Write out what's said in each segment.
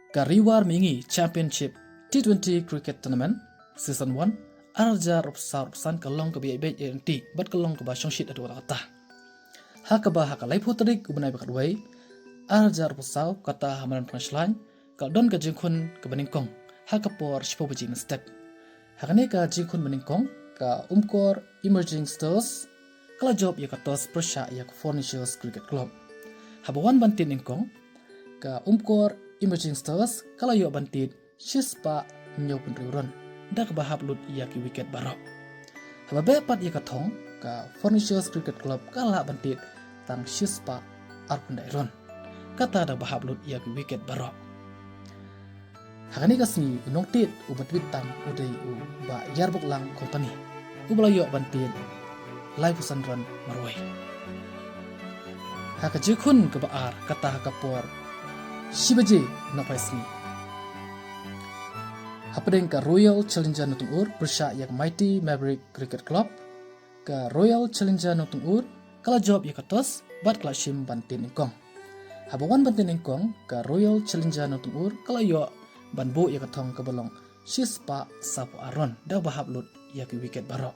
Kariwar Mingi Championship T20 Cricket Tournament Season 1 Arjar Upsar Upsan Kalong ke BIB ANT Bat Kalong ke Basong Shit Adu Kata Hakaba Hakalai Putrik Ubunai Bakadway Arjar Upsar Kata Hamaran Punchline Kaldon ke Jingkun ke Beningkong Hakapor Shipobaji Step Hakane ka Jingkun Beningkong ka Umkor Emerging Stars Kala job ya katos Persha ya Furnitures Cricket Club Habawan Bantin Ingkong ka Umkor Emerging Stars kala yo bantit Shispa Nyo Penriuron dak bahap lut ia ki wicket barok. Hababe pat ia katong ka Furnitures Cricket Club kala bantit tang Shispa Arpundairon kata dak bahap lut ia ki wicket barok. Hakani kasni unong tit ubat witang udai u ba yarbuk lang company. Ubala yo bantit live usanran marwai. Hakajikun ke baar kata hakapor Shibaji Napaisni Hapadeng ka Royal Challenger Nutung Ur Persha yak Mighty Maverick Cricket Club ka Royal Challenger Nutung Ur kala job yak atos bat kala shim bantin ingkong Habawan bantin ingkong ka Royal Challenger Nutung Ur kala yo banbo yak atong ka balong Shispa Sapo Aron dak bahap lut yak wicket barok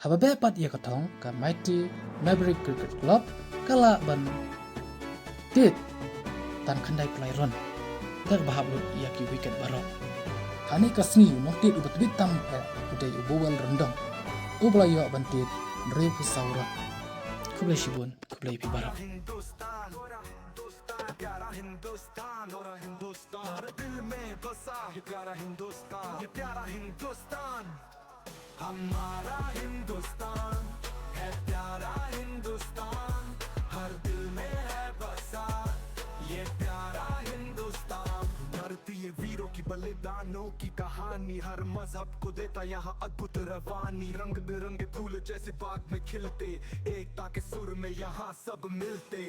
Hababe pat yak atong ka Mighty Maverick Cricket Club kala ban tit tan kandai pelairon dak bahap lut ia ki wicket barok hani kasngi noktit ubat bitam udai ubawal rendong ublayo bantit repu saura kublai shibun kublai pi barok हमारा हिंदुस्तान है प्यारा हिंदुस्तान हर दिल में है बसा ये प्यारा हिंदुस्तान भारतीय वीरों की बलिदानों की कहानी हर मजहब को देता यहाँ अद्भुत रवानी रंग बिरंगे फूल जैसे बाग में खिलते एकता के सुर में यहाँ सब मिलते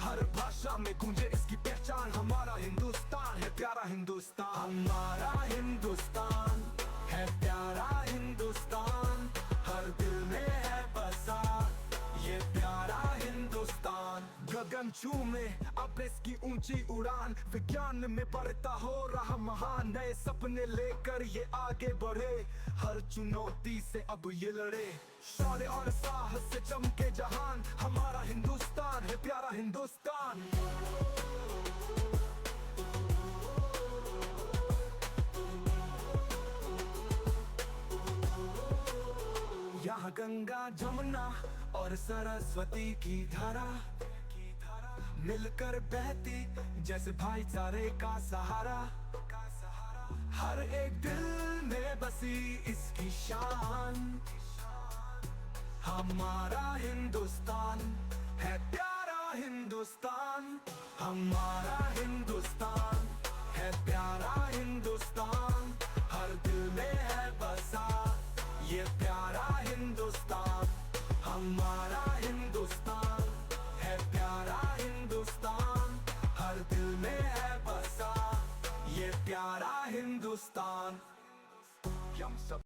हर भाषा में गूंजे इसकी पहचान हमारा हिंदुस्तान है प्यारा हिंदुस्तान हमारा हिंदुस्तान है प्यारा हिंदुस्तान हर दिल में है बसा ये प्यारा हिंदुस्तान गगन छूमे अब इसकी ऊंची उड़ान विज्ञान में बढ़ता हो रहा महान नए सपने लेकर ये आगे बढ़े हर चुनौती से अब ये लड़े शौर्य और साहस से चमके जहान हमारा हिंदुस्तान है प्यारा हिंदुस्तान यहाँ गंगा जमुना और सरस्वती की धारा मिलकर बहती जैसे भाईचारे का सहारा हर एक दिल में बसी इसकी शान हमारा हिंदुस्तान है प्यारा हिंदुस्तान हमारा हिंदुस्तान है प्यारा हिंदुस्तान